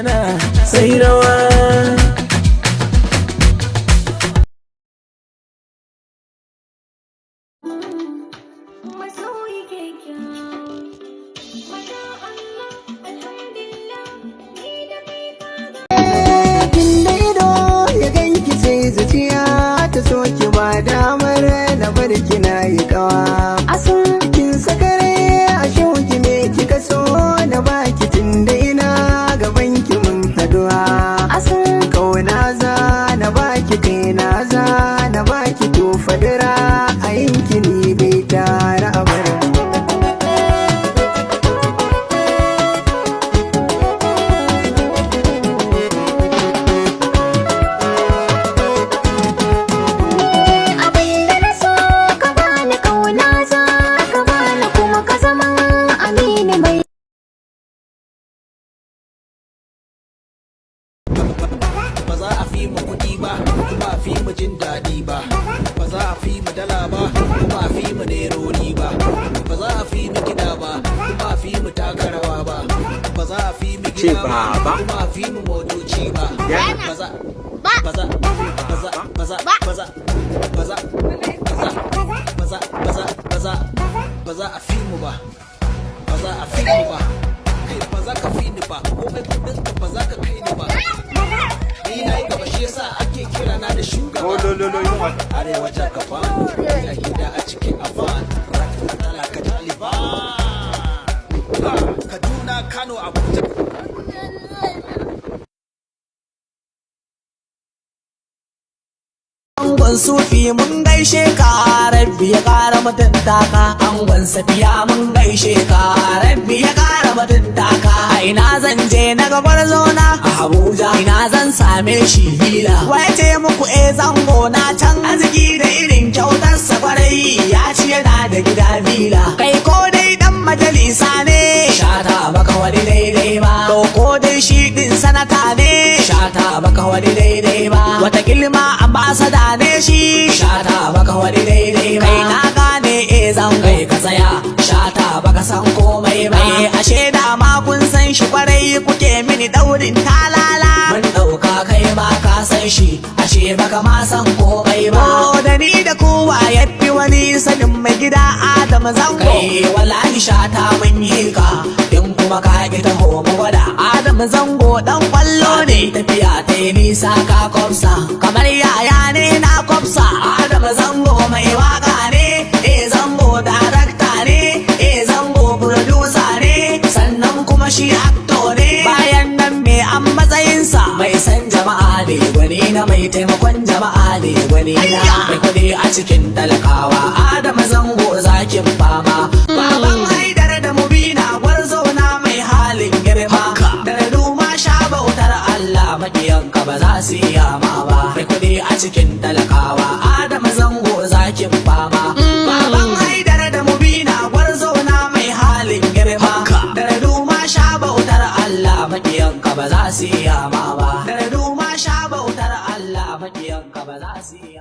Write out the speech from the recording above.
magana sai rawa. Zuciya ta soki ba damar na bar kina yi kawa kin sakare a shauki me kika so na baki tunda ina gaban ki mun haduwa kauna za na baki kai na za na baki to fadira a yanki ni bai tara abar Ba za a fi mu kuɗi ba, kuma a fi mu jin daɗi ba. Ba za a fi mu dala ba, kuma a fi mu neroni ba. Ba za a fi mu kiɗa ba, kuma a fi mu taka rawa ba. Ba za a fi mu gida ba, kuma a fi mu motoci ba. Ba za a fi mu ba. Ba za a fi mu ba. Kai ba za ka fi ni ba, komai kudinka ba za ka kai ni ba. Ni na yi gaba shi yasa ake kira na da shugaba. Arewa ta gaba, a gida a cikin avan. Rakatala ka Taliban. Kaduna, Kano, Abuja. Angon sufi mun gaishe ka, rabbi ya kara mutunta ka. Angon safiya mun gaishe ka, rabbi ya kara mutunta ka. Ina zan je na gabar zona a Abuja, ina zan same shi hila. Wace muku zango na can arziki da irin kyautar sa kwarai, ya ci yana da gida bila. Kai ko dai dan majalisa ne, shata baka wani daidai ba. To ko dai shi din sanata ne, shata baka wani daidai ba. Wata kilma ambasada ne shi, shata baka wani daidai ba. Kai na gane zango ka tsaya, shata baka san komai ba. Ashe da ma kun san shi kwarai kuke mini daurin talala. Mun dauka kai ma ka san shi, ashe baka ma san komai ba. Da ni da kowa yafi wani sanin mai gida Adam Zango. Kai wallahi shata mun yi ka, in kuma ka ki taho mu gwada. Adam Zango dan kwallo ne, tafiya ta yi nisa ka kwamsa, kamar yaya ne na kwamsa. Adam Zango mai waka ne, Zango darakta ne, Zango producer ne, sannan kuma shi actor ne. Bayan nan me an matsayinsa, mai san jama'a ne, gwani na mai taimakon jama'a ne, gwani na mai kudi a cikin talakawa. Adam Zango zakin fama, baban Haidar da Mubina gwarzo na mai halin girma. Da duma sha bautar Allah, makiyanka ba za su iya ma ba. Mai kudi a cikin talakawa, Adam Zango zakin fama. Baban Haidar da Mubina gwarzo na mai halin girma. Da duma sha bautar Allah, makiyanka ba za su iya ma ba. Da duma sha bautar Allah, makiyanka ba za su iya